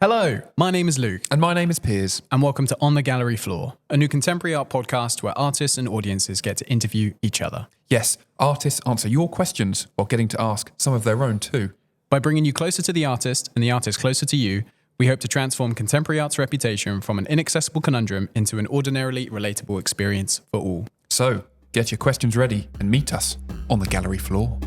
Hello, my name is Luke, And my name is Piers. and welcome to On the Gallery Floor, a new contemporary art podcast where artists and audiences get to interview each other. Yes, artists answer your questions while getting to ask some of their own too. By bringing you closer to the artist and the artist closer to you, we hope to transform contemporary art's reputation from an inaccessible conundrum into an ordinarily relatable experience for all. So, get your questions ready and meet us on the gallery floor.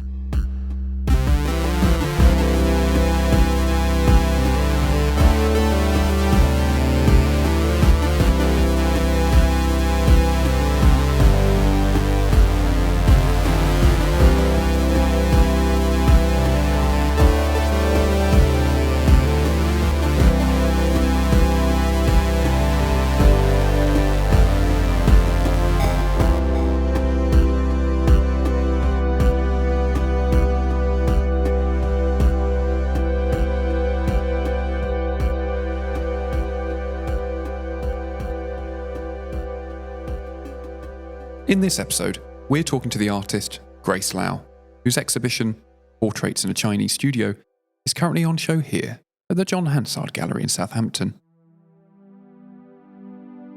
In this episode, we're talking to the artist Grace Lau, whose exhibition, Portraits in a Chinese Studio, is currently on show here at the John Hansard Gallery in Southampton.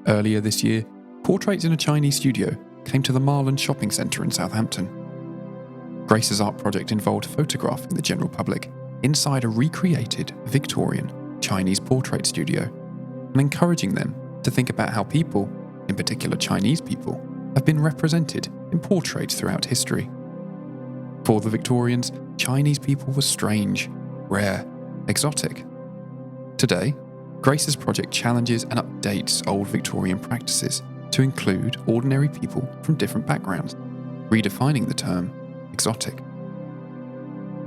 Earlier this year, Portraits in a Chinese Studio came to the Marland Shopping Centre in Southampton. Grace's art project involved photographing the general public inside a recreated Victorian Chinese portrait studio and encouraging them to think about how people, in particular Chinese people, have been represented in portraits throughout history. For the Victorians, Chinese people were strange, rare, exotic. Today, Grace's project challenges and updates old Victorian practices to include ordinary people from different backgrounds, redefining the term exotic.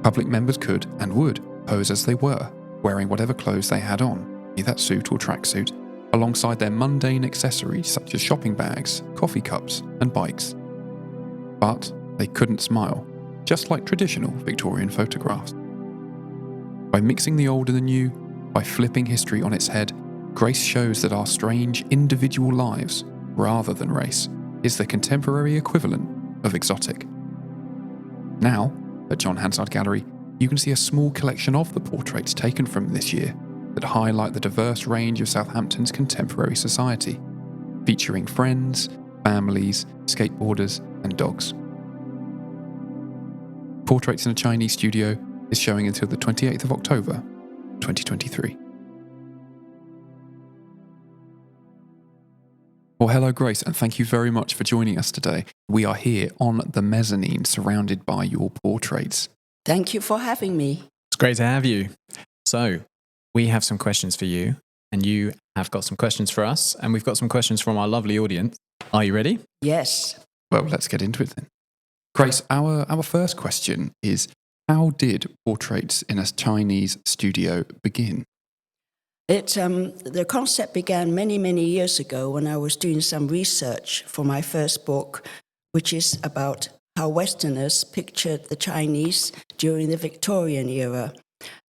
Public members could and would pose as they were, wearing whatever clothes they had on, be that suit or tracksuit, alongside their mundane accessories such as shopping bags, coffee cups, and bikes. But they couldn't smile, just like traditional Victorian photographs. By mixing the old and the new, by flipping history on its head, Grace shows that our strange individual lives, rather than race, is the contemporary equivalent of exotic. Now, at John Hansard Gallery, you can see a small collection of the portraits taken from this year that highlight the diverse range of Southampton's contemporary society, featuring friends, families, skateboarders, and dogs. Portraits in a Chinese Studio is showing until the 28th of October, 2023. Well, hello, Grace, and thank you very much for joining us today. We are here on the mezzanine, surrounded by your portraits. Thank you for having me. It's great to have you. So, we have some questions for you, and you have got some questions for us, and we've got some questions from our lovely audience. Are you ready? Yes. Well, let's get into it then. Grace, our first question is, how did Portraits in a Chinese Studio begin? The concept began many, many years ago when I was doing some research for my first book, which is about how Westerners pictured the Chinese during the Victorian era.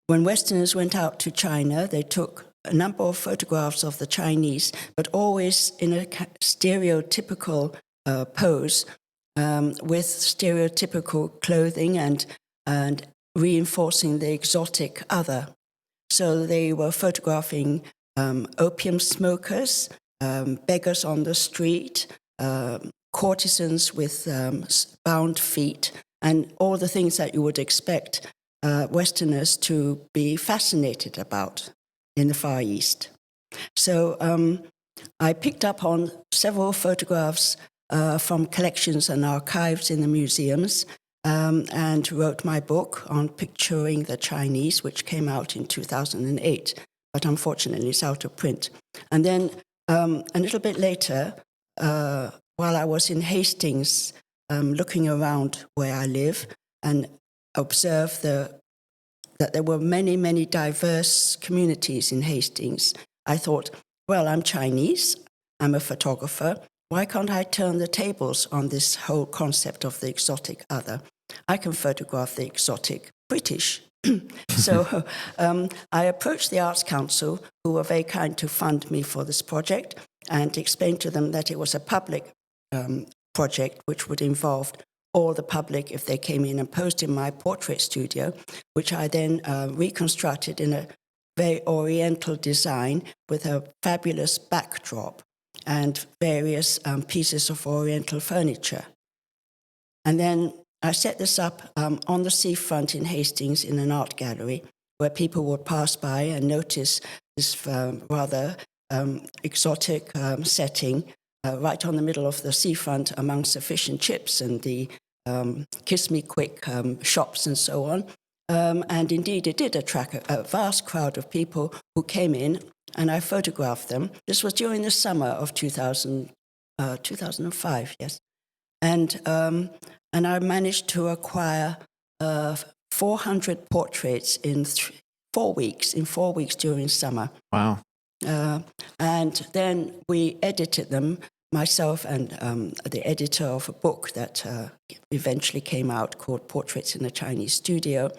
When Westerners went out to China, they took a number of photographs of the Chinese, but always in a stereotypical pose, with stereotypical clothing and reinforcing the exotic other. So they were photographing opium smokers, beggars on the street, courtesans with bound feet, and all the things that you would expect Westerners to be fascinated about in the Far East. So I picked up on several photographs from collections and archives in the museums and wrote my book on picturing the Chinese, which came out in 2008, but unfortunately it's out of print. And then a little bit later, while I was in Hastings, looking around where I live and observed that there were many, many diverse communities in Hastings, I thought, well, I'm Chinese, I'm a photographer, why can't I turn the tables on this whole concept of the exotic other? I can photograph the exotic British. So I approached the Arts Council, who were very kind to fund me for this project, and explained to them that it was a public project which would involve all the public if they came in and posed in my portrait studio, which I then reconstructed in a very oriental design with a fabulous backdrop and various pieces of oriental furniture. And then I set this up on the seafront in Hastings in an art gallery where people would pass by and notice this rather exotic setting right on the middle of the seafront amongst the fish and chips and the Kiss Me Quick shops and so on. And indeed, it did attract a vast crowd of people who came in, and I photographed them. This was during the summer of 2005, yes. And I managed to acquire 400 portraits in 4 weeks, during summer. Wow. And then we edited them, myself and the editor of a book that eventually came out called Portraits in a Chinese Studio.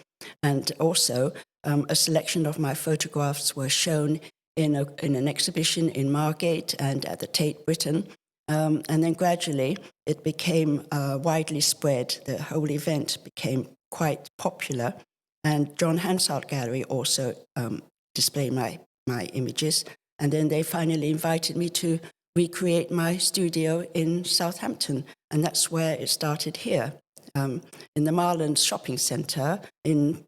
And also a selection of my photographs were shown in an exhibition in Margate and at the Tate Britain. And then gradually it became widely spread. The whole event became quite popular. And John Hansard Gallery also displayed my images. And then they finally invited me to recreate my studio in Southampton. And that's where it started here, in the Marland Shopping Centre in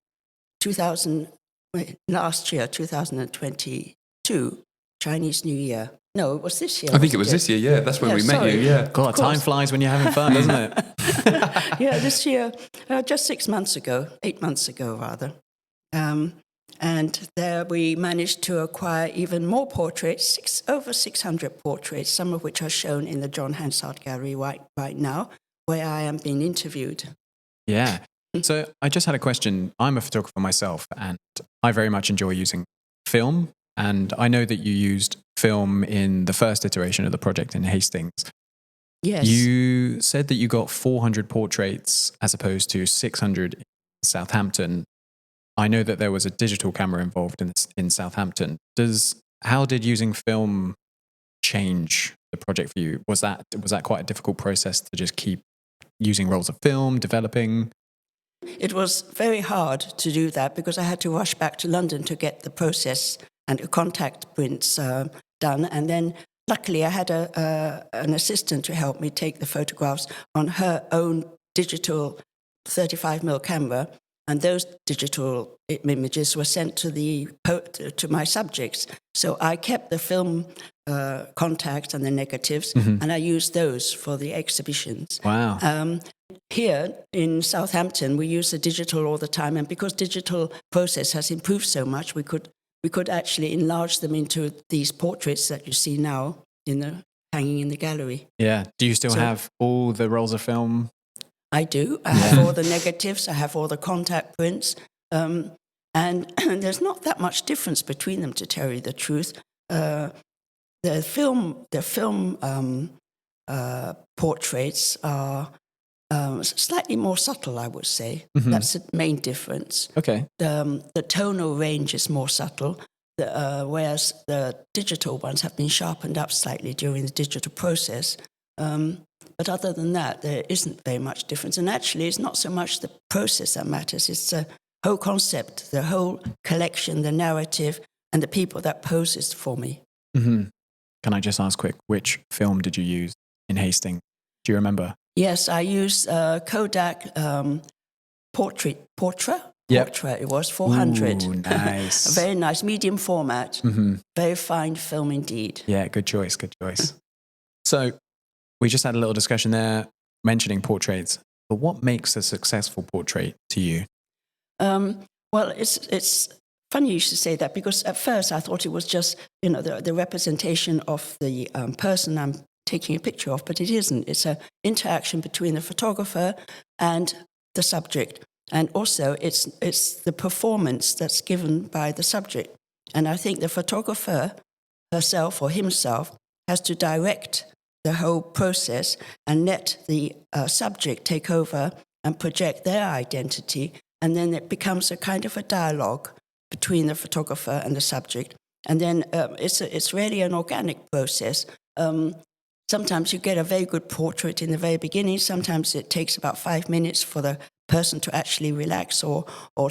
last year, 2022, Chinese New Year. No, it was this year. I think it was this year, yeah. That's when we met you, yeah. God, time flies when you're having fun, doesn't it? Yeah, this year, just 8 months ago rather. And there we managed to acquire even more portraits, over 600 portraits, some of which are shown in the John Hansard Gallery right now, where I am being interviewed. Yeah. So I just had a question. I'm a photographer myself, and I very much enjoy using film. And I know that you used film in the first iteration of the project in Hastings. Yes. You said that you got 400 portraits as opposed to 600 in Southampton. I know that there was a digital camera involved in Southampton. How did using film change the project for you? Was that quite a difficult process to just keep using rolls of film, developing? It was very hard to do that because I had to rush back to London to get the process and contact prints done. And then luckily I had an assistant to help me take the photographs on her own digital 35mm camera. And those digital images were sent to my subjects. So I kept the film contacts and the negatives, and I used those for the exhibitions. Wow. Here in Southampton, we use the digital all the time, and because digital process has improved so much, we could actually enlarge them into these portraits that you see now hanging in the gallery. Yeah. Do you still have all the rolls of film? I do. I have all the negatives. I have all the contact prints. And there's not that much difference between them, to tell you the truth. The film portraits are slightly more subtle, I would say. Mm-hmm. That's the main difference. Okay. The tonal range is more subtle, whereas the digital ones have been sharpened up slightly during the digital process. But other than that, there isn't very much difference. And actually, it's not so much the process that matters. It's the whole concept, the whole collection, the narrative, and the people that poses for me. Mm-hmm. Can I just ask quick, which film did you use in Hastings? Do you remember? Yes, I used Kodak Portra. Yep. Portra, it was 400. Ooh, nice. Very nice, medium format. Mm-hmm. Very fine film indeed. Yeah, good choice. So we just had a little discussion there mentioning portraits, but what makes a successful portrait to you? Well, it's funny you should say that, because at first I thought it was just, the representation of the person I'm taking a picture of, but it isn't. It's an interaction between the photographer and the subject. And also it's the performance that's given by the subject. And I think the photographer herself or himself has to direct the whole process and let the subject take over and project their identity. And then it becomes a kind of a dialogue between the photographer and the subject. And then it's really an organic process. Sometimes you get a very good portrait in the very beginning. Sometimes it takes about 5 minutes for the person to actually relax or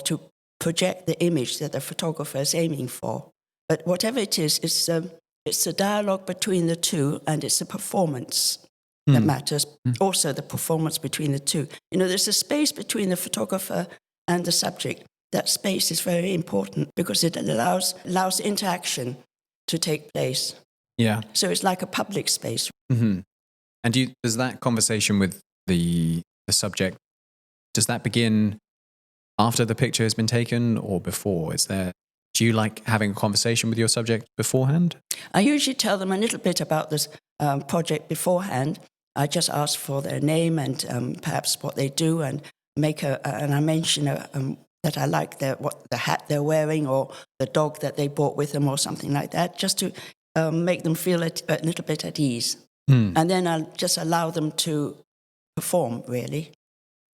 to project the image that the photographer is aiming for. But whatever it is, it's a dialogue between the two, and it's a performance that matters. Also, the performance between the two. You know, there's a space between the photographer and the subject. That space is very important because it allows interaction to take place. Yeah. So it's like a public space. Mm-hmm. And does that conversation with the subject, does that begin after the picture has been taken or before? Do you like having a conversation with your subject beforehand? I usually tell them a little bit about this project beforehand. I just ask for their name and perhaps what they do, and and I mention that I like the hat they're wearing or the dog that they brought with them or something like that, just to make them feel a little bit at ease. And then I'll just allow them to perform, really.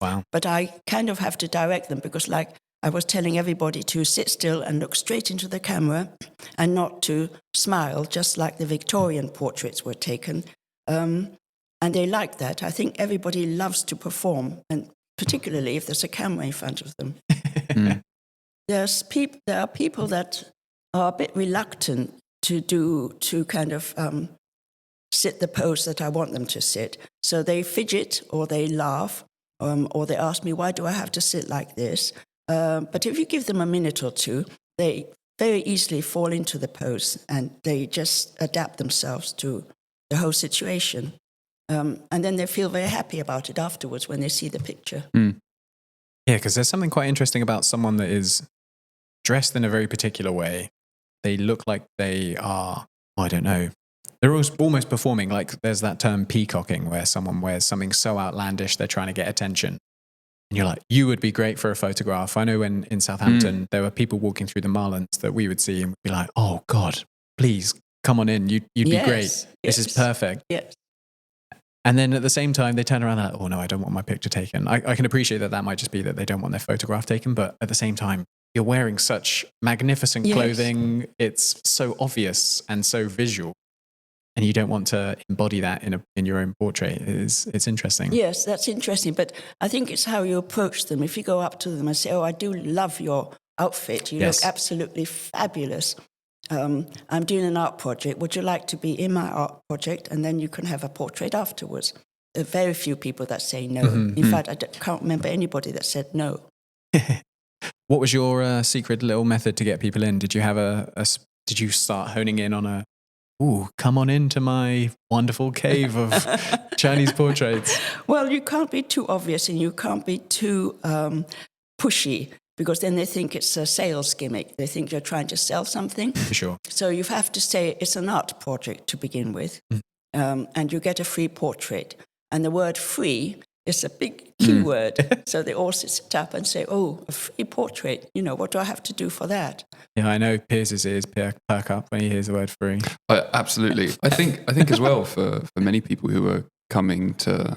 Wow. But I kind of have to direct them because, like, I was telling everybody to sit still and look straight into the camera and not to smile, just like the Victorian portraits were taken. And they like that. I think everybody loves to perform, and particularly if there's a camera in front of them. There are people that are a bit reluctant to kind of sit the pose that I want them to sit. So they fidget or they laugh or they ask me, why do I have to sit like this? But if you give them a minute or two, they very easily fall into the pose and they just adapt themselves to the whole situation. And then they feel very happy about it afterwards when they see the picture. Yeah, because there's something quite interesting about someone that is dressed in a very particular way. They look like they are, I don't know, they're almost performing. Like there's that term peacocking where someone wears something so outlandish they're trying to get attention. And you're like, you would be great for a photograph. I know in Southampton, there were people walking through the Marlins that we would see and we'd be like, oh God, please come on in. You'd be great. Yes. This is perfect. Yes. And then at the same time, they turn around and like, oh no, I don't want my picture taken. I can appreciate that might just be that they don't want their photograph taken. But at the same time, you're wearing such magnificent clothing. It's so obvious and so visual. And you don't want to embody that in your own portrait. It's interesting. Yes, that's interesting. But I think it's how you approach them. If you go up to them and say, oh, I do love your outfit. You look absolutely fabulous. I'm doing an art project. Would you like to be in my art project? And then you can have a portrait afterwards. There are very few people that say no. In fact, I can't remember anybody that said no. What was your secret little method to get people in? Did you have did you start honing in on come on into my wonderful cave of Chinese portraits? Well, you can't be too obvious and you can't be too pushy, because then they think it's a sales gimmick. They think you're trying to sell something. For sure. So you have to say it's an art project to begin with, and you get a free portrait. And the word free is a big key word. So they all sit up and say, oh, a free portrait. You know, what do I have to do for that? Yeah, I know Piers' ears perk up when he hears the word free. Absolutely. I think as well for many people who are coming to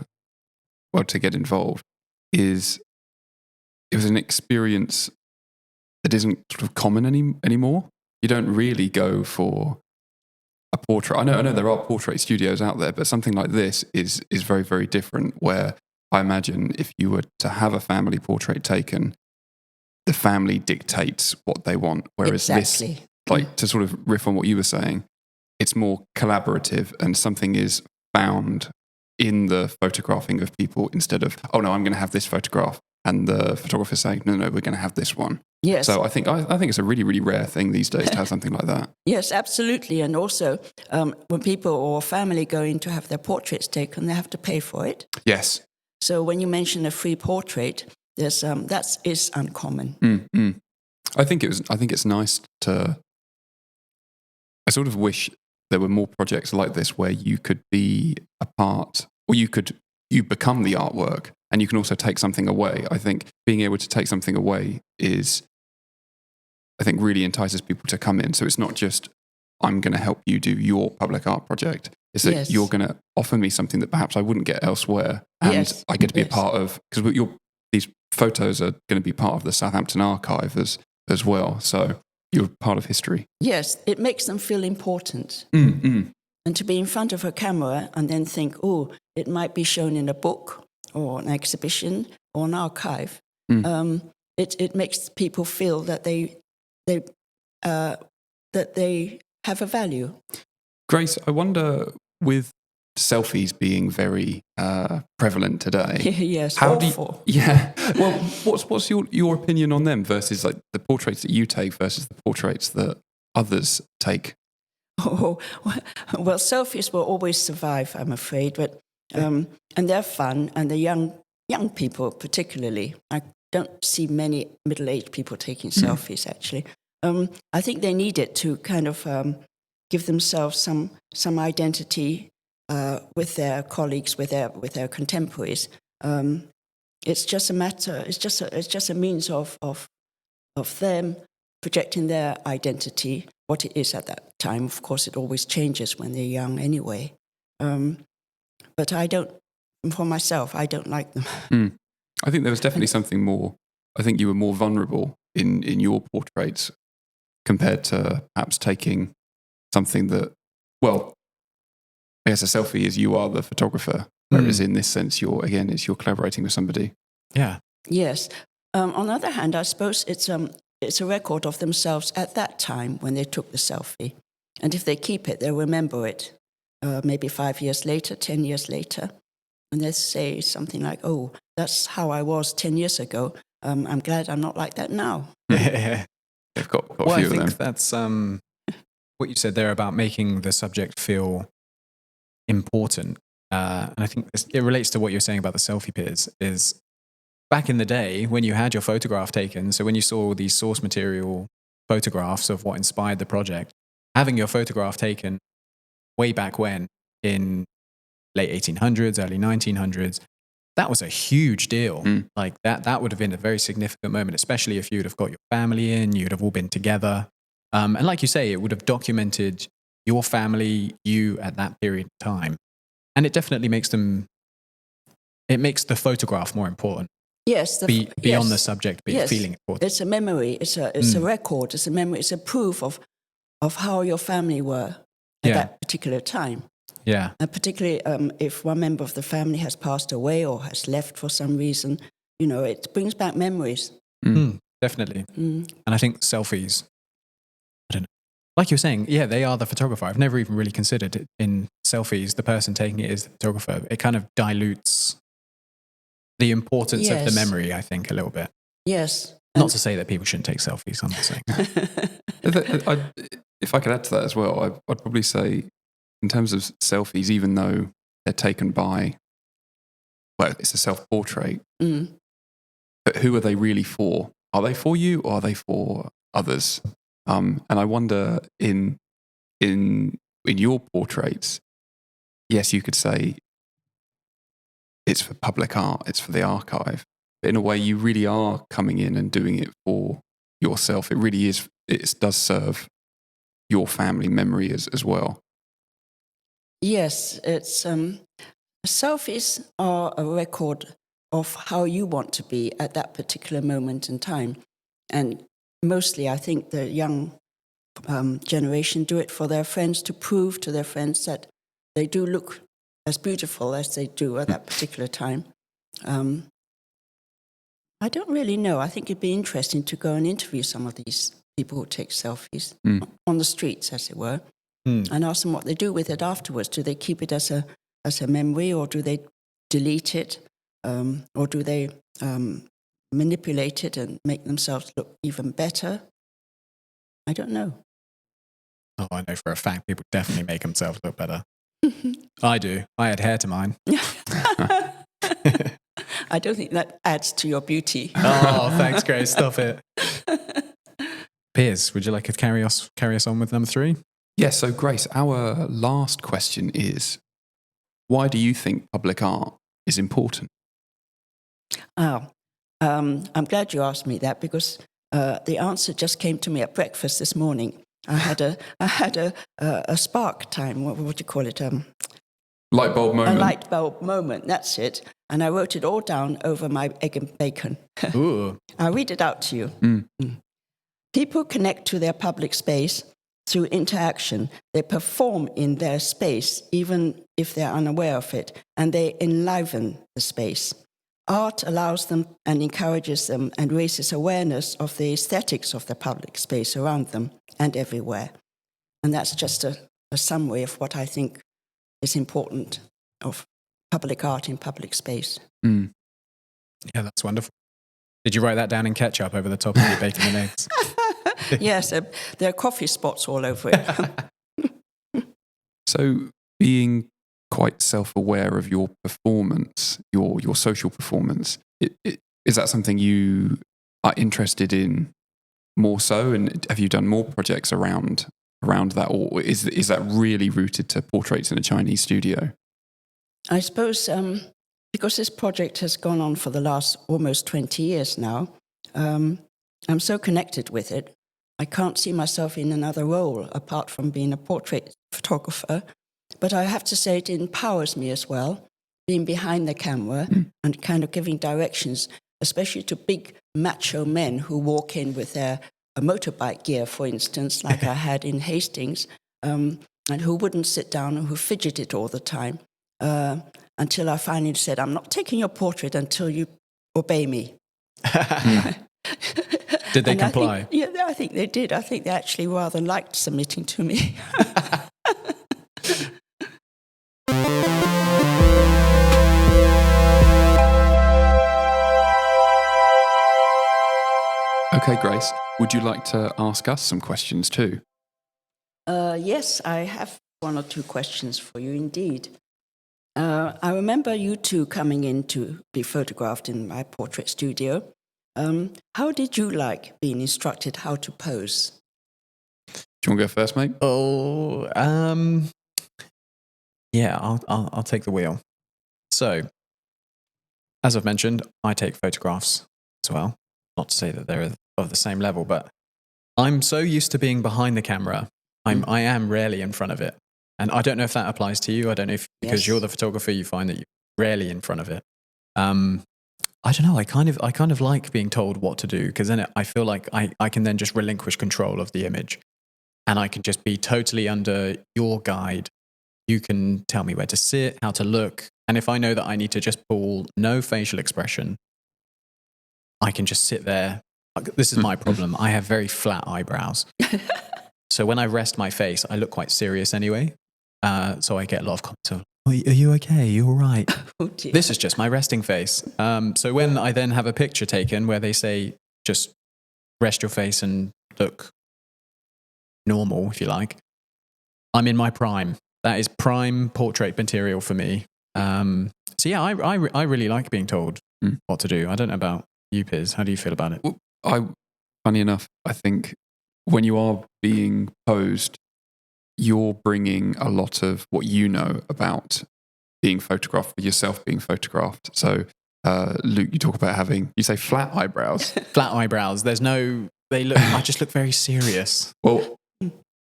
get involved it was an experience that isn't sort of common anymore. You don't really go for a portrait. I know there are portrait studios out there, but something like this is very, very different, where I imagine if you were to have a family portrait taken, the family dictates what they want. Whereas this, like to sort of riff on what you were saying, it's more collaborative and something is found in the photographing of people instead of, oh no, I'm going to have this photograph. And the photographer saying, no, we're going to have this one. Yes. So I think it's a really, really rare thing these days to have something like that. Yes, absolutely. And also, when people or family go in to have their portraits taken, they have to pay for it. Yes. So when you mention a free portrait, that is uncommon. I think it's nice to. I sort of wish there were more projects like this where you could be a part, or you become the artwork. And you can also take something away. I think being able to take something away really entices people to come in. So it's not just, I'm going to help you do your public art project. It's that you're going to offer me something that perhaps I wouldn't get elsewhere. And I get to be a part of, because these photos are going to be part of the Southampton archive as well. So you're part of history. Yes, it makes them feel important. Mm-hmm. And to be in front of a camera and then think, oh, it might be shown in a book or an exhibition or an archive. it makes people feel that they have a value. Grace, I wonder, with selfies being very prevalent today, Yes, how awful. well, what's your opinion on them versus like the portraits that you take versus the portraits that others take? Oh, well, selfies will always survive, I'm afraid, but and they're fun, and the young people particularly. I don't see many middle-aged people taking selfies. Actually, I think they need it to kind of give themselves some identity with their colleagues, with their contemporaries. It's just a matter. It's just a means of them projecting their identity, what it is at that time. Of course, it always changes when they're young anyway. But for myself, I don't like them. I think there was definitely something more. I think you were more vulnerable in your portraits compared to perhaps taking something that, well, I guess a selfie is you are the photographer, whereas in this sense, you're collaborating with somebody. Yeah. Yes. On the other hand, I suppose it's a record of themselves at that time when they took the selfie. And if they keep it, they'll remember it maybe 5 years later, 10 years later. And they say something like, oh, that's how I was 10 years ago. I'm glad I'm not like that now. Yeah. They've got a Well, few I of think them. that's what you said there about making the subject feel important. And I think it relates to what you're saying about the selfie, Piers, is back in the day when you had your photograph taken, so when you saw these source material photographs of what inspired the project, having your photograph taken way back when in late 1800s, early 1900s, that was a huge deal. Like that would have been a very significant moment, especially if you'd have got your family in, you'd have all been together. And like you say, it would have documented your family, you at that period of time. And it definitely makes the photograph more important. Yes. Beyond the subject being feeling important. It's a memory. It's a record. It's a memory. It's a proof of how your family were at that particular time. Yeah. And particularly if one member of the family has passed away or has left for some reason, it brings back memories. Definitely. And I think selfies, I don't know. Like you're saying, they are the photographer. I've never even really considered it in selfies. The person taking it is the photographer. It kind of dilutes the importance of the memory, I think, a little bit. Yes. Not to say that people shouldn't take selfies, I'm not saying. If I could add to that as well, I'd probably say, in terms of selfies, even though they're taken by, well, it's a self-portrait, but who are they really for? Are they for you or are they for others? And I wonder in your portraits, yes, you could say it's for public art, it's for the archive, but in a way you really are coming in and doing it for yourself. It really is, it does serve your family memory as well. Yes, it's selfies are a record of how you want to be at that particular moment in time. And mostly I think the young generation do it for their friends, to prove to their friends that they do look as beautiful as they do at that particular time. I don't really know. I think it'd be interesting to go and interview some of these people who take selfies on the streets, as it were, and ask them what they do with it afterwards. Do they keep it as a memory, or do they delete it, or do they manipulate it and make themselves look even better? I don't know. Oh, I know for a fact people definitely make themselves look better. I do. I add hair to mine. I don't think that adds to your beauty. Oh, thanks, Grace. Stop it. Piers, would you like to carry us on with number 3? Yes, so Grace, our last question is, why do you think public art is important? I'm glad you asked me that, because the answer just came to me at breakfast this morning. I had a spark time. What do you call it? Light bulb moment. A light bulb moment. That's it. And I wrote it all down over my egg and bacon. Ooh. I'll read it out to you. People connect to their public space through interaction. They perform in their space, even if they're unaware of it, and they enliven the space. art allows them and encourages them and raises awareness of the aesthetics of the public space around them and everywhere. And that's just a summary of what I think is important of public art in public space. Mm. Yeah, that's wonderful. Did you write that down in ketchup over the top of your bacon and eggs? Yes, there are coffee spots all over it. So being quite self-aware of your performance, your social performance, is that something you are interested in more so? And have you done more projects around that? Or is that really rooted to portraits in a Chinese studio? I suppose because this project has gone on for the last almost 20 years now, I'm so connected with it. I can't see myself in another role apart from being a portrait photographer. But I have to say it empowers me as well, being behind the camera and kind of giving directions, especially to big macho men who walk in with their motorbike gear, for instance, like I had in Hastings, and who wouldn't sit down and who fidgeted all the time until I finally said, I'm not taking your portrait until you obey me. Did they comply? I think they did. I think they actually rather liked submitting to me. Okay, Grace, would you like to ask us some questions too? Yes, I have one or two questions for you indeed. I remember you two coming in to be photographed in my portrait studio. How did you like being instructed how to pose? Do you want to go first, mate? Yeah, I'll take the wheel. So, as I've mentioned, I take photographs as well. Not to say that they're of the same level, but I'm so used to being behind the camera. I am rarely in front of it. And I don't know if that applies to you. I don't know if because you're the photographer, you find that you're rarely in front of it. I don't know. I kind of like being told what to do because then I feel like I can then just relinquish control of the image and I can just be totally under your guide. You can tell me where to sit, how to look. And if I know that I need to just pull no facial expression, I can just sit there. This is my problem. I have very flat eyebrows. So when I rest my face, I look quite serious anyway. So I get a lot of comments of, are you okay? Are you all right? Oh, dear. This is just my resting face. So when I then have a picture taken where they say, just rest your face and look normal, if you like, I'm in my prime. That is prime portrait material for me. So yeah, I really like being told what to do. I don't know about you, Piers. How do you feel about it? Well, funny enough, I think when you are being posed, you're bringing a lot of what you know about being photographed, yourself being photographed. So, Luke, you talk about you say flat eyebrows. Flat eyebrows. I just look very serious. Well,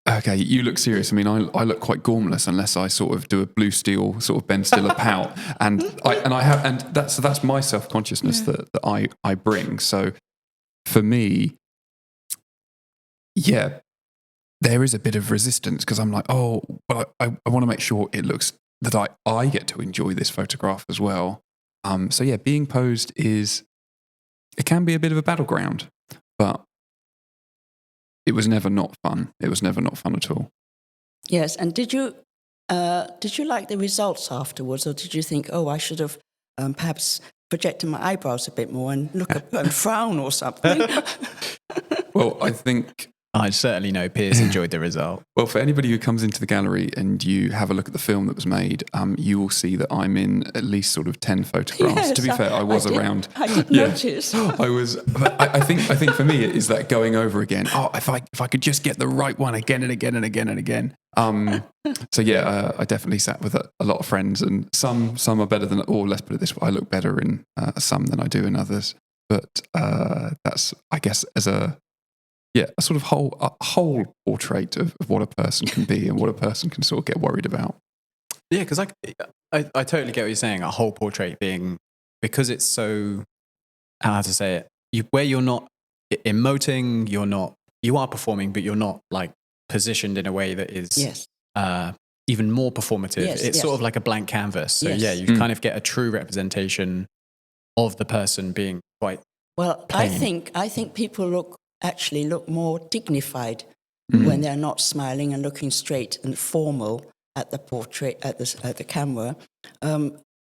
okay, you look serious. I mean, I look quite gormless unless I sort of do a Blue Steel sort of Ben Stiller pout, that's my self consciousness that I bring. So, for me, yeah, there is a bit of resistance because I'm like, oh, but I want to make sure it looks that I get to enjoy this photograph as well. So yeah, being posed it can be a bit of a battleground, but it was never not fun. It was never not fun at all. Yes, and did you like the results afterwards, or did you think, oh, I should have perhaps projected my eyebrows a bit more and look up and frown or something? Well, I think I certainly know Piers enjoyed the result. Well, for anybody who comes into the gallery and you have a look at the film that was made, you will see that I'm in at least sort of 10 photographs. Yes, to be fair, I was around. I did notice. I was. I think for me it is that going over again. Oh, if I could just get the right one again and again and again and again. So yeah, I definitely sat with a lot of friends, and some are better than, or let's put it this way, I look better in some than I do in others. But that's, I guess, as a sort of whole portrait of what a person can be and what a person can sort of get worried about. Yeah, because I totally get what you're saying. A whole portrait being, because it's so, how to say it, where you're not emoting, you are performing, but you're not like positioned in a way that is even more performative. It's sort of like a blank canvas. So yeah, you kind of get a true representation of the person being quite Well, plain. I think people actually look more dignified when they're not smiling and looking straight and formal at the portrait at the camera,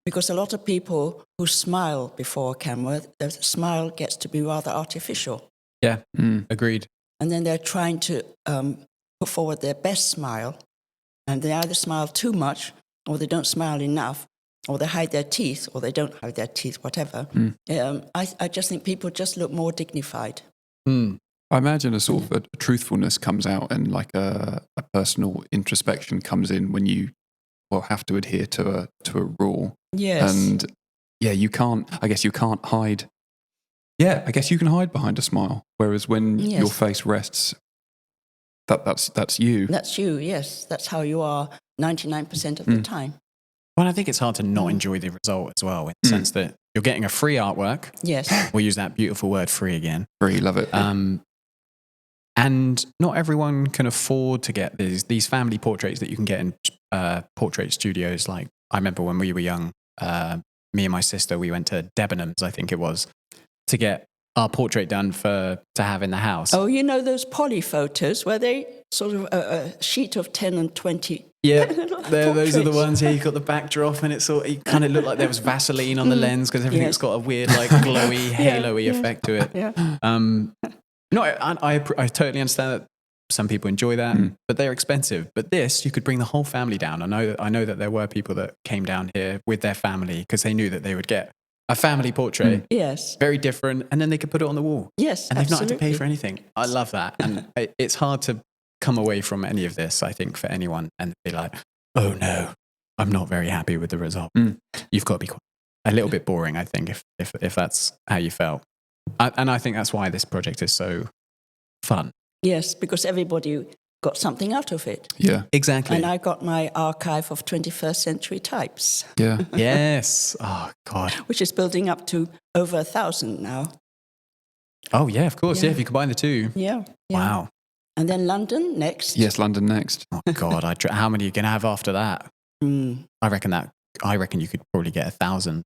because a lot of people who smile before a camera, the smile gets to be rather artificial, Yeah, agreed. and then they're trying to put forward their best smile, and they either smile too much, or they don't smile enough, or they hide their teeth, or they don't hide their teeth, whatever. I just think people just look more dignified. I imagine a sort of a truthfulness comes out, and like a personal introspection comes in when you have to adhere to a rule. Yes. And you can't. I guess you can't hide. Yeah, I guess you can hide behind a smile, whereas when your face rests, that's you. That's you. Yes, that's how you are 99% of the time. Well, I think it's hard to not enjoy the result as well, in the sense that you're getting a free artwork. Yes. We'll use that beautiful word, free, again. Free, love it. And not everyone can afford to get these family portraits that you can get in portrait studios. Like, I remember when we were young, me and my sister, we went to Debenhams, I think it was, to get our portrait done to have in the house. Oh, you know those poly photos where they sort of a sheet of 10 and 20. Yeah, those are the ones. Yeah, you got the backdrop, and it kind of looked like there was Vaseline on the lens because everything's got a weird, like, glowy, halo-y effect to it. Yeah. No, I totally understand that some people enjoy that, but they're expensive. But this, you could bring the whole family down. I know that there were people that came down here with their family because they knew that they would get a family portrait. Yes. Very different, and then they could put it on the wall. Yes, and they've not had to absolutely. pay for anything. I love that, and it's hard to come away from any of this, I think, for anyone and be like, oh no, I'm not very happy with the result. You've got to be a little bit boring, I think, if that's how you felt. And I think that's why this project is so fun. Yes, because everybody got something out of it. Yeah, Exactly. And I got my archive of 21st century types, yeah. Yes. Oh, God. which is building up to over 1,000 now. Oh, yeah, of course. Yeah, if you combine the two. Yeah. Wow. And then London next. Yes, London next. Oh, God. How many are you going to have after that? I reckon you could probably get 1,000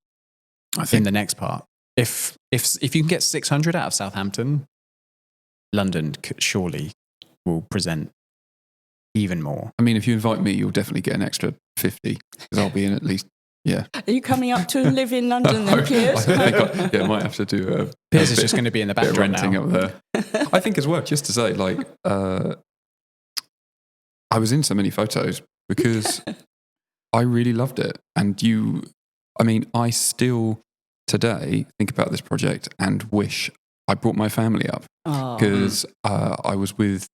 in the next part. If you can get 600 out of Southampton, London surely will present even more. I mean, if you invite me, you'll definitely get an extra 50 because I'll be in at least. Yeah. Are you coming up to live in London then, Piers? I might have to do Piers is just going to be in the bit of background renting now. up there. I think as well, just to say, like, I was in so many photos because I really loved it. And I still today think about this project and wish I brought my family up because I was with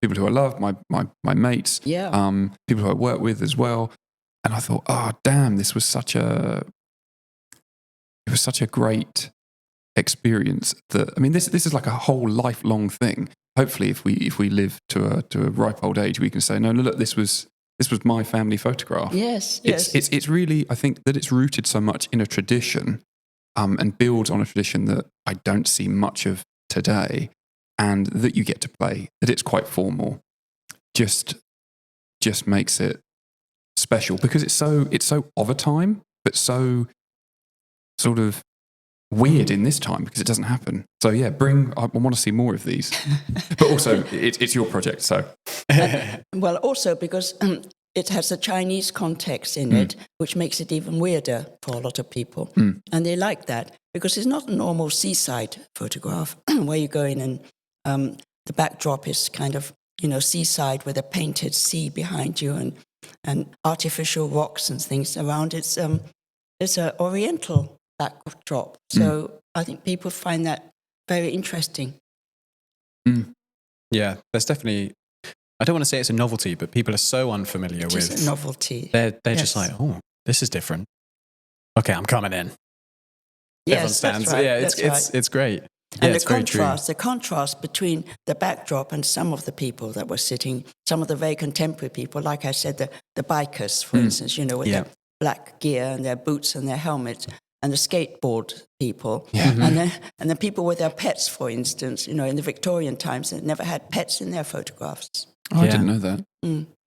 people who I love, my mates, people who I work with as well. And I thought, oh, damn, it was such a great experience that, I mean, this is like a whole lifelong thing. Hopefully, if we live to a ripe old age, we can say, no, look, this was my family photograph. Yes. It's really, I think that it's rooted so much in a tradition and builds on a tradition that I don't see much of today, and that you get to play, that it's quite formal, just makes it special because it's so of a time, but so sort of weird in this time because it doesn't happen. So yeah, I want to see more of these. But also, it's your project, so. Well, also because it has a Chinese context in it, which makes it even weirder for a lot of people. And they like that because it's not a normal seaside photograph where you go in and the backdrop is kind of, seaside with a painted sea behind you and artificial rocks and things around. It's an oriental backdrop. So I think people find that very interesting. Yeah, there's definitely, I don't want to say it's a novelty, but people are so unfamiliar with It's a novelty. They're just like, oh, this is different. Okay, I'm coming in. Yes, Everyone that's stands. right. Yeah, that's it's great. And Yeah, it's very true. the contrast between the backdrop and some of the people that were sitting, some of the very contemporary people, like I said, the bikers, for instance, with their black gear and their boots and their helmets, and the skateboard people, and the people with their pets, for instance, in the Victorian times, they never had pets in their photographs. Oh, I didn't know that.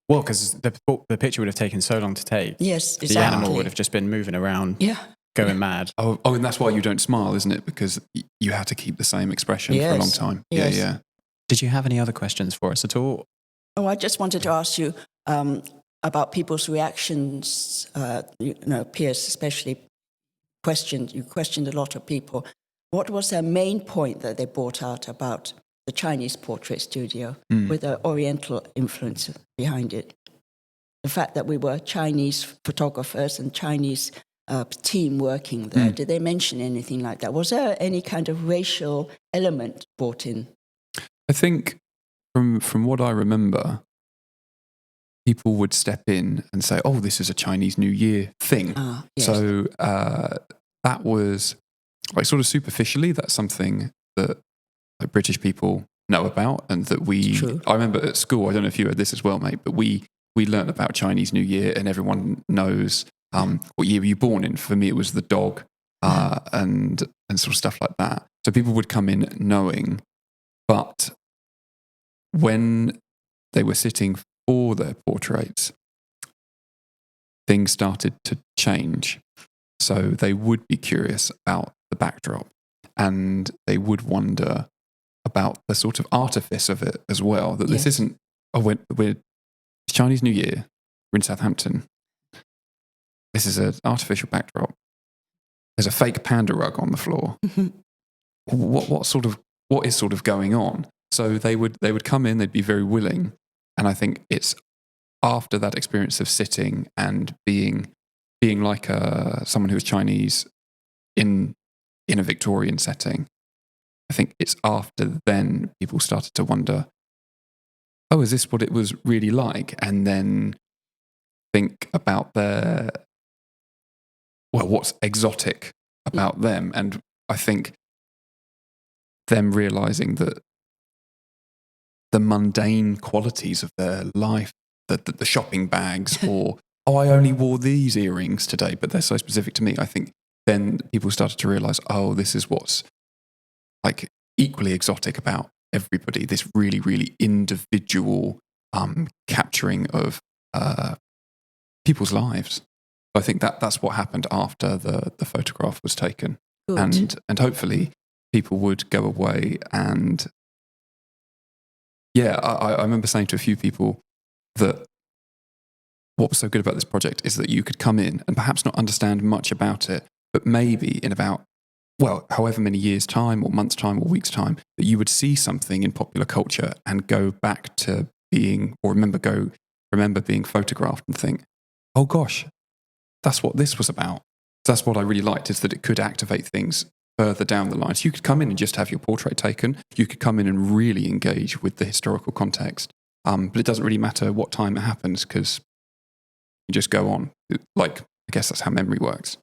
Well, because the picture would have taken so long to take. Yes, The exactly. animal would have just been moving around. Yeah. going mad. Oh, and that's why you don't smile, isn't it? Because you had to keep the same expression for a long time. Yes. Yeah. Did you have any other questions for us at all? Oh, I just wanted to ask you about people's reactions. Piers especially you questioned a lot of people. What was their main point that they brought out about the Chinese portrait studio with the Oriental influence behind it? The fact that we were Chinese photographers and Chinese team working there. Did they mention anything like that? Was there any kind of racial element brought in? I think from what I remember, people would step in and say, "Oh, this is a Chinese New Year thing." Yes. So that was like sort of superficially, that's something that like British people know about, and that I remember at school, I don't know if you heard this as well, mate, but we learned about Chinese New Year, and everyone knows what year were you born in. For me, it was the dog, and sort of stuff like that. So people would come in knowing, but when they were sitting for their portraits, things started to change. So they would be curious about the backdrop, and they would wonder about the sort of artifice of it as well. That this isn't, we're Chinese New Year, we're in Southampton. This is an artificial backdrop. There's a fake panda rug on the floor. What is sort of going on? So they would come in, they'd be very willing. And I think it's after that experience of sitting and being like someone who was Chinese in a Victorian setting, I think it's after then people started to wonder, oh, is this what it was really like? And then think about what's exotic about them. And I think them realizing that the mundane qualities of their life, the shopping bags, or, oh, I only wore these earrings today, but they're so specific to me. I think then people started to realize, oh, this is what's like equally exotic about everybody, this really, really individual capturing of people's lives. I think that's what happened after the photograph was taken. Good. And hopefully people would go away and I remember saying to a few people that what was so good about this project is that you could come in and perhaps not understand much about it, but maybe in about, however many years' time or months' time or weeks' time, that you would see something in popular culture and go back to being, or remember being photographed and think, oh gosh, that's what this was about. That's what I really liked, is that it could activate things further down the line. So you could come in and just have your portrait taken. You could come in and really engage with the historical context. But it doesn't really matter what time it happens, because you just go on. Like, I guess that's how memory works.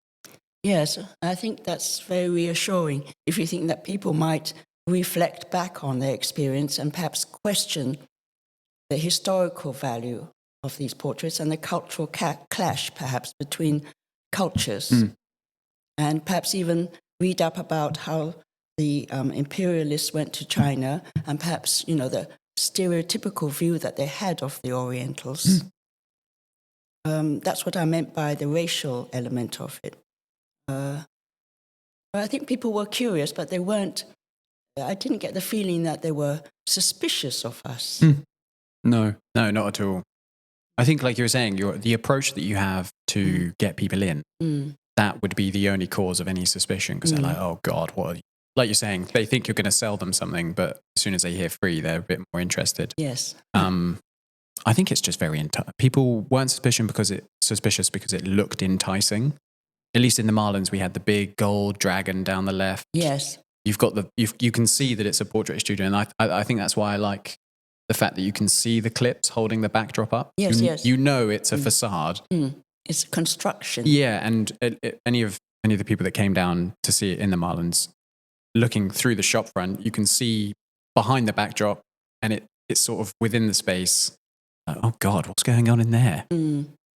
Yes, I think that's very reassuring if you think that people might reflect back on their experience and perhaps question the historical value of these portraits and the cultural clash perhaps between cultures, and perhaps even read up about how the imperialists went to China, and perhaps, the stereotypical view that they had of the Orientals. That's what I meant by the racial element of it. I think people were curious, but they weren't. I didn't get the feeling that they were suspicious of us. No, not at all. I think, like you were saying, the approach that you have to get people in, that would be the only cause of any suspicion, because they're like, oh God, what are you? Like you're saying, they think you're going to sell them something, but as soon as they hear free, they're a bit more interested. Yes. I think it's just very people weren't suspicious because it looked enticing. At least in the Marlins, we had the big gold dragon down the left. Yes. You've got you can see that it's a portrait studio, and I think that's why I like the fact that you can see the clips holding the backdrop up. Yes, yes. You know it's a facade. It's a construction. Yeah, and any of the people that came down to see it in the Marlins, looking through the shop front, you can see behind the backdrop, and it's sort of within the space. Oh God, what's going on in there?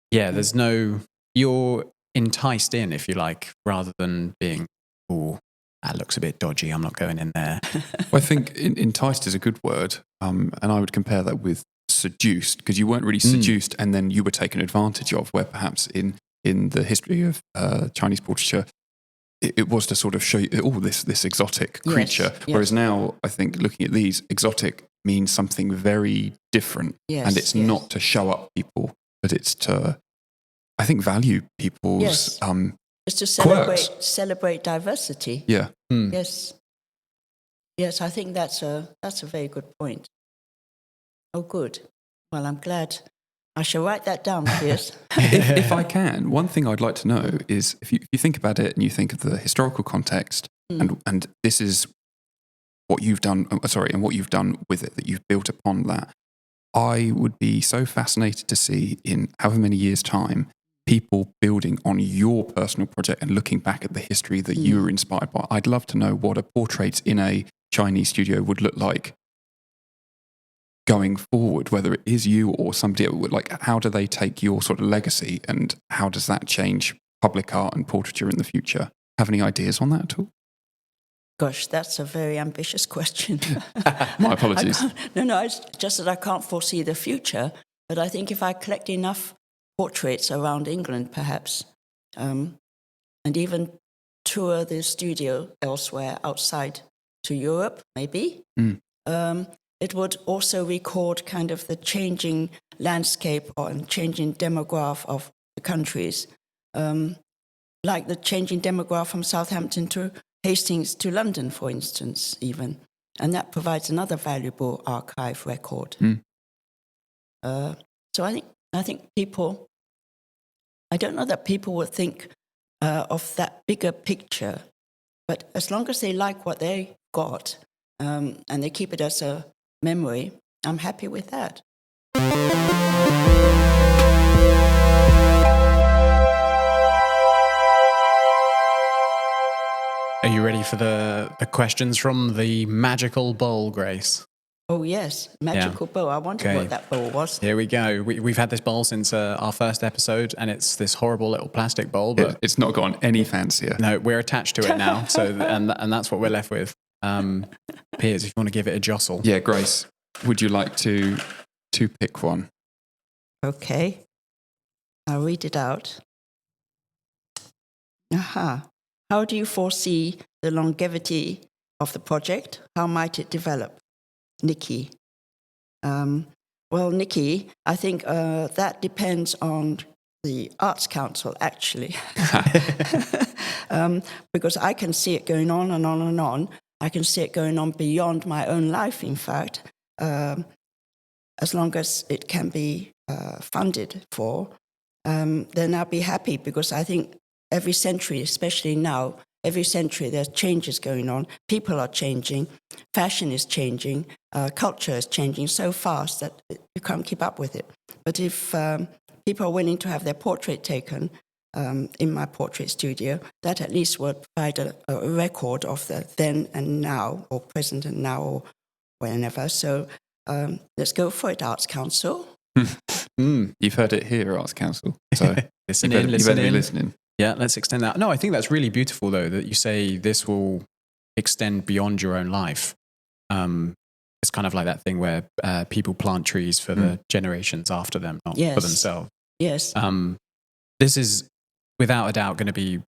Yeah, there's no. You're enticed in, if you like, rather than being, oh, that looks a bit dodgy, I'm not going in there. I think enticed is a good word, and I would compare that with seduced, because you weren't really seduced and then you were taken advantage of, where perhaps in the history of Chinese portraiture, it was to sort of show you, this exotic creature. Yes. Whereas now, I think looking at these, exotic means something very different. Yes, And it's yes. not to show up people, but it's to, I think, value people's Yes. It's to quirks. celebrate diversity. Yeah. Yes. Yes, I think that's a very good point. Oh, good. Well, I'm glad. I shall write that down, Piers. If I can, one thing I'd like to know is if you think about it and you think of the historical context, and this is what you've done, and what you've done with it, that you've built upon that, I would be so fascinated to see in however many years' time, people building on your personal project and looking back at the history that you were inspired by. I'd love to know what a portrait in a Chinese studio would look like going forward, whether it is you or somebody else. Like, how do they take your sort of legacy, and how does that change public art and portraiture in the future? Have any ideas on that at all? Gosh, that's a very ambitious question. My apologies. No, it's just that I can't foresee the future. But I think if I collect enough portraits around England, perhaps, and even tour the studio elsewhere outside to Europe, maybe, it would also record kind of the changing landscape and changing demograph of the countries, like the changing demograph from Southampton to Hastings to London, for instance, even. And that provides another valuable archive record. So I think people, I don't know that people would think of that bigger picture, but as long as they like what they got and they keep it as a memory, I'm happy with that. Are you ready for the questions from the magical bowl, Grace? Oh, yes, magical bowl. I wondered what that bowl was. Here we go. We've had this bowl since our first episode, and it's this horrible little plastic bowl. But It's not gotten any fancier. no, we're attached to it now. So and that's what we're left with. Piers, if you want to give it a jostle. Yeah, Grace, would you like to pick one? Okay, I'll read it out. Aha. How do you foresee the longevity of the project? How might it develop? Nikki. Well, Nikki, I think that depends on the Arts Council, actually. Because I can see it going on and on and on. I can see it going on beyond my own life, in fact, as long as it can be funded for. Then I'll be happy, because I think every century, especially now, every century there's changes going on. People are changing. Fashion is changing. Culture is changing so fast that you can't keep up with it. But if people are willing to have their portrait taken in my portrait studio, that at least would provide a record of the then and now, or present and now, or whenever. So let's go for it, Arts Council. You've heard it here, Arts Council. So listen you in. better be listening. Yeah, let's extend that. No, I think that's really beautiful, though, that you say this will extend beyond your own life. It's kind of like that thing where people plant trees for the generations after them, not for themselves. Yes. This is, without a doubt, going to be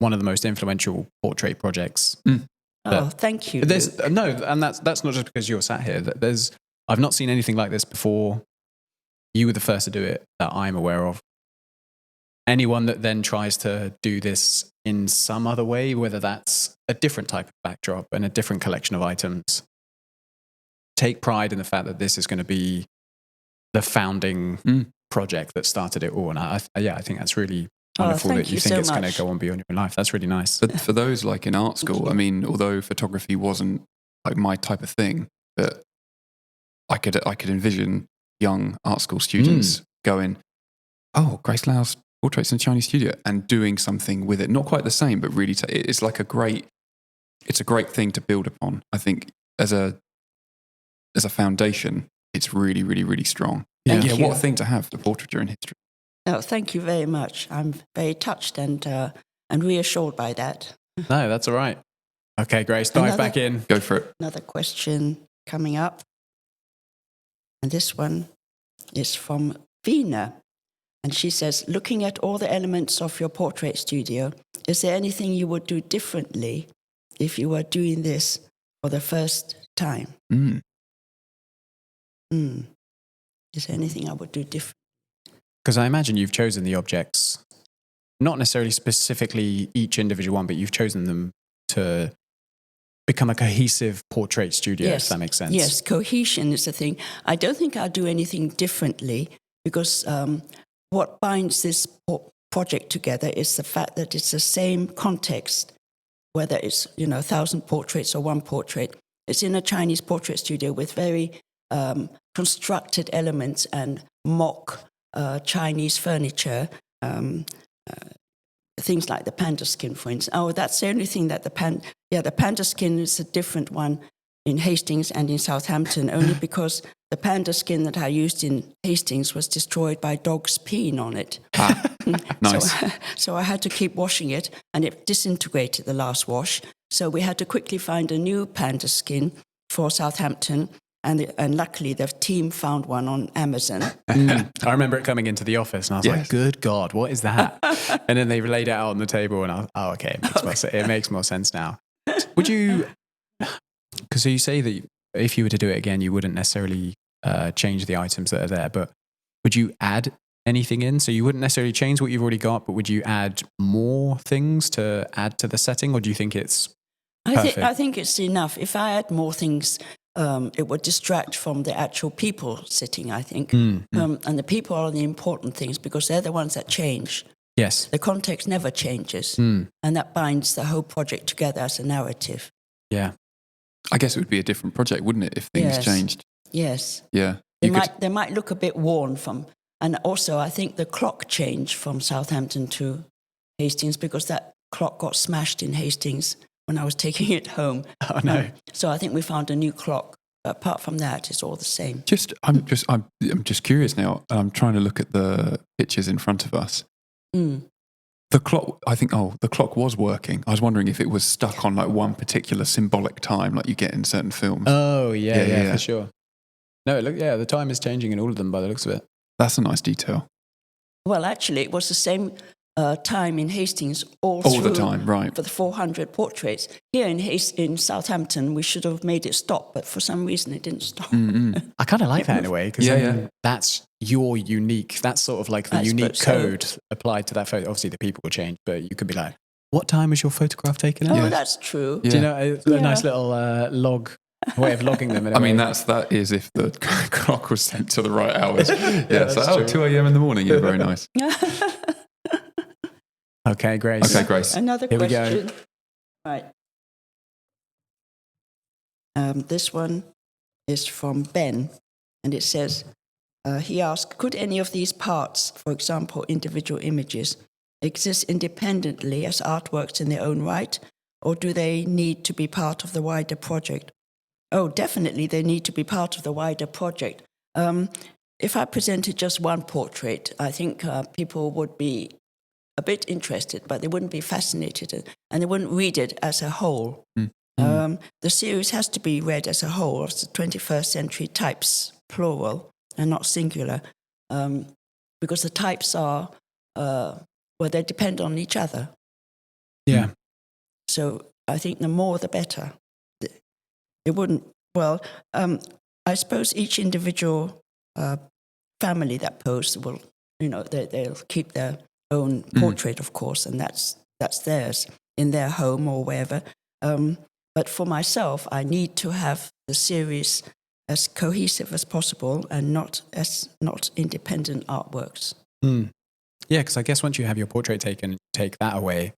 one of the most influential portrait projects. Thank you. No, and that's not just because you're sat here. I've not seen anything like this before. You were the first to do it that I'm aware of. Anyone that then tries to do this in some other way, whether that's a different type of backdrop and a different collection of items, take pride in the fact that this is going to be the founding project that started it all. And I think that's really wonderful that you think it's going to go on beyond your own life. That's really nice. But for those like in art school, I mean, although photography wasn't like my type of thing, but I could envision young art school students going, "Oh, Grace Lau's portraits in a Chinese studio," and doing something with it. Not quite the same, but really, it's like it's a great thing to build upon. I think as a foundation, it's really, really, really strong. Thank you. What a thing to have, the portraiture in history. No, thank you very much. I'm very touched and reassured by that. No, that's all right. Okay, Grace, dive back in. Go for it. Another question coming up. And this one is from Vina. And she says, looking at all the elements of your portrait studio, is there anything you would do differently if you were doing this for the first time? Mm. Is there anything I would do different? Because I imagine you've chosen the objects, not necessarily specifically each individual one, but you've chosen them to become a cohesive portrait studio, if that makes sense. Yes, cohesion is the thing. I don't think I'll do anything differently because what binds this project together is the fact that it's the same context, whether it's 1,000 portraits or one portrait. It's in a Chinese portrait studio with very constructed elements and mock Chinese furniture, things like the panda skin, for instance. Oh, that's the only thing that the panda skin is a different one in Hastings and in Southampton, only because the panda skin that I used in Hastings was destroyed by dogs peeing on it. Nice. So I had to keep washing it, and it disintegrated the last wash. So we had to quickly find a new panda skin for Southampton. And luckily, the team found one on Amazon. I remember it coming into the office, and I was like, good God, what is that? And then they laid it out on the table, and I was, okay, it makes more sense now. Would you, because you say that if you were to do it again, you wouldn't necessarily change the items that are there, but would you add anything in? So you wouldn't necessarily change what you've already got, but would you add more things to add to the setting, or do you think it's perfect? I think it's enough. If I add more things, it would distract from the actual people sitting, I think. And the people are the important things because they're the ones that change. Yes. The context never changes. And that binds the whole project together as a narrative. Yeah. I guess it would be a different project, wouldn't it, if things changed? Yes. Yeah. They might look a bit worn from... And also, I think the clock changed from Southampton to Hastings because that clock got smashed in Hastings when I was taking it home. Oh, no. So I think we found a new clock. But apart from that, it's all the same. I'm just curious now. I'm trying to look at the pictures in front of us. The clock, the clock was working. I was wondering if it was stuck on like one particular symbolic time, like you get in certain films. Oh, yeah, for sure. No, the time is changing in all of them by the looks of it. That's a nice detail. Well, actually, it was the same time in Hastings all the time, right? For the 400 portraits. Here in Southampton, we should have made it stop, but for some reason it didn't stop. I kind of like that in a way because that's your unique. That's sort of like the unique code applied to that photo. Obviously, the people will change, but you could be like, "What time was your photograph taken?" Oh, that's true. Do you know a nice little log? Way of logging them. I mean, that is if the clock was set to the right hours. So 2 a.m. in the morning. Yeah, very nice. Okay, Grace. Another Here question. We go. Right. This one is from Ben, and it says, he asked, could any of these parts, for example, individual images, exist independently as artworks in their own right, or do they need to be part of the wider project? Oh, definitely they need to be part of the wider project. If I presented just one portrait, I think people would be a bit interested, but they wouldn't be fascinated and they wouldn't read it as a whole. The series has to be read as a whole of the 21st century types, plural, and not singular, because the types are, they depend on each other. Yeah. So I think the more the better. It wouldn't, I suppose each individual family that posts will, they'll keep their own portrait, of course, and that's theirs in their home or wherever. But for myself, I need to have the series as cohesive as possible and not independent artworks. Yeah, because I guess once you have your portrait taken, you take that away,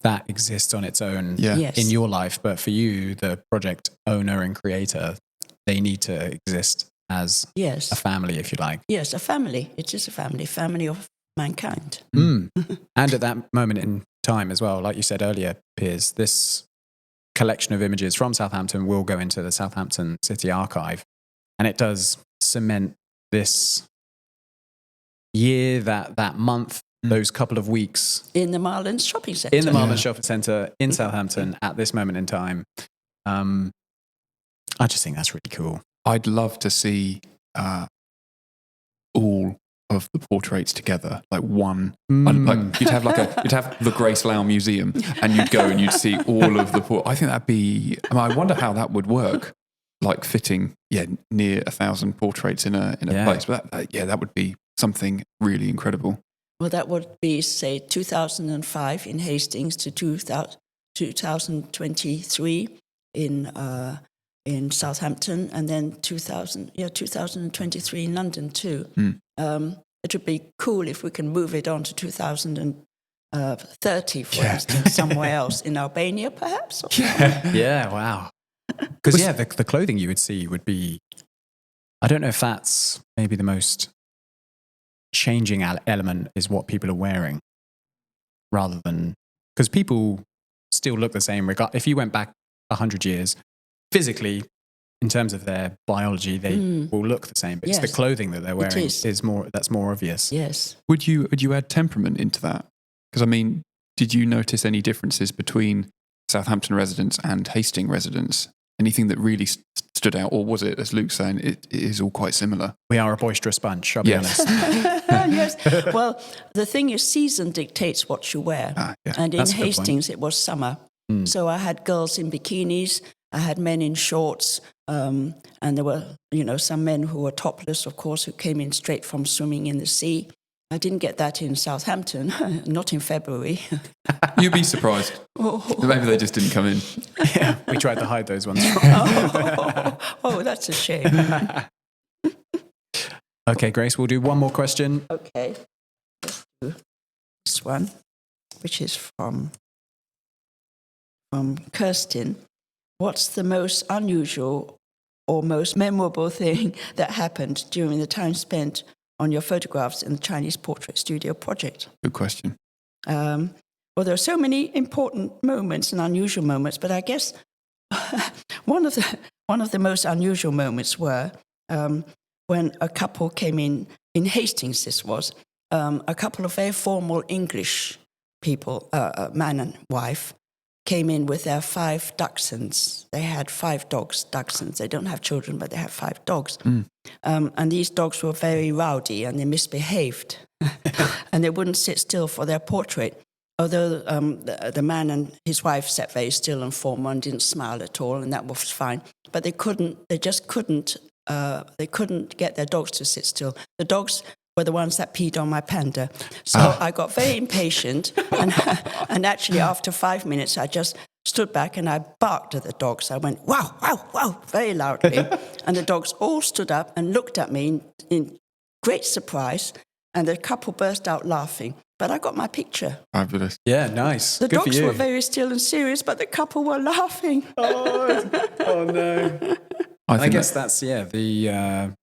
that exists on its own in your life. But for you, the project owner and creator, they need to exist as a family, if you like. Yes, a family. It is a family of mankind. And at that moment in time as well, like you said earlier, Piers, this collection of images from Southampton will go into the Southampton City Archive. And it does cement this year, that month, those couple of weeks. In the Marlins Shopping Centre. In the Marlins Shopping Centre in Southampton at this moment in time. I just think that's really cool. I'd love to see all of the portraits together, like one. Like you'd have the Grace Lau Museum, and you'd go and you'd see all of the. I think that'd be. I wonder how that would work, like fitting near 1,000 portraits in a place. But that would be something really incredible. Well, that would be, say, 2005 in Hastings to 2023 in Southampton, and then 2023 in London too. It would be cool if we can move it on to 2030, for instance, somewhere else in Albania, perhaps. Yeah, wow. Because the clothing you would see would be. I don't know if that's maybe the most changing element is what people are wearing, rather than because people still look the same. If you went back 100 years, physically, in terms of their biology, they will look the same. But it's the clothing that they're wearing is more. That's more obvious. Yes. Would you add temperament into that? Because did you notice any differences between Southampton residents and Hastings residents? Anything that really stood out, or was it, as Luke's saying, it is all quite similar? We are a boisterous bunch, I'll be honest. Yes. Well, the thing is, season dictates what you wear. And in Hastings, it was summer. So I had girls in bikinis, I had men in shorts, and there were, some men who were topless, of course, who came in straight from swimming in the sea. I didn't get that in Southampton, not in February. You'd be surprised. Maybe they just didn't come in. Yeah, we tried to hide those ones. That's a shame. Okay, Grace, we'll do one more question. Okay, let's do this one, which is from Kirsten. What's the most unusual or most memorable thing that happened during the time spent on your photographs in the Chinese Portrait Studio project? Good question. Well, there are so many important moments and unusual moments, but I guess one of the most unusual moments were when a couple came in Hastings. This was a couple of very formal English people, man and wife, came in with their 5 dachshunds. They had 5 dogs, dachshunds. They don't have children, but they have 5 dogs. And these dogs were very rowdy and they misbehaved. And they wouldn't sit still for their portrait. Although the man and his wife sat very still and formal and didn't smile at all, and that was fine. But they just couldn't get their dogs to sit still. The dogs were the ones that peed on my panda. So I got very impatient, and actually after 5 minutes, I just stood back and I barked at the dogs. I went, wow, wow, wow, very loudly. And the dogs all stood up and looked at me in great surprise, and the couple burst out laughing. But I got my picture. Fabulous. Yeah, nice. The Good dogs for you. were very still and serious, but the couple were laughing. Oh no. I guess that's the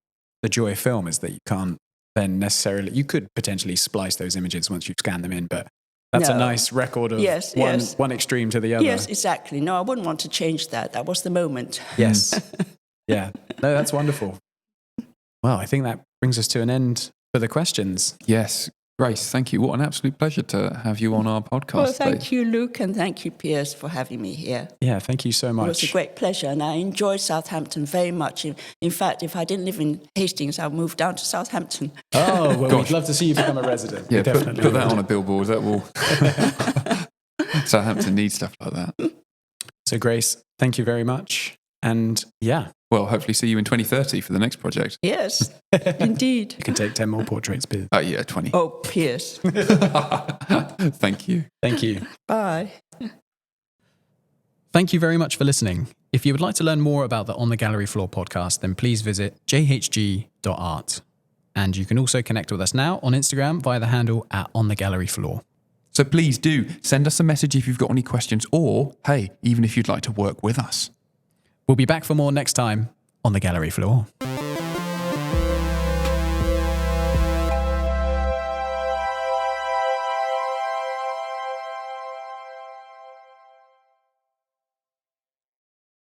joy of film is that you can't then necessarily, you could potentially splice those images once you scan them in, but that's a nice record of one extreme to the other. Yes, exactly. No, I wouldn't want to change that. That was the moment. Yes. Yeah. No, that's wonderful. Well, I think that brings us to an end for the questions. Yes. Grace, thank you. What an absolute pleasure to have you on our podcast. Well, thank you, Luke, and thank you, Piers, for having me here. Yeah, thank you so much. It was a great pleasure, and I enjoyed Southampton very much. In fact, if I didn't live in Hastings, I'd move down to Southampton. Oh, well, we'd love to see you become a resident. Yeah, put that on a billboard. That will. Southampton needs stuff like that. So, Grace, thank you very much. And yeah. Well, hopefully see you in 2030 for the next project. Yes, indeed. You can take 10 more portraits, Piers. Oh, yeah, 20. Oh, Piers. Thank you. Thank you. Bye. Thank you very much for listening. If you would like to learn more about the On the Gallery Floor podcast, then please visit jhg.art. And you can also connect with us now on Instagram via the handle @OnTheGalleryFloor. So please do send us a message if you've got any questions, or, hey, even if you'd like to work with us. We'll be back for more next time on the Gallery Floor.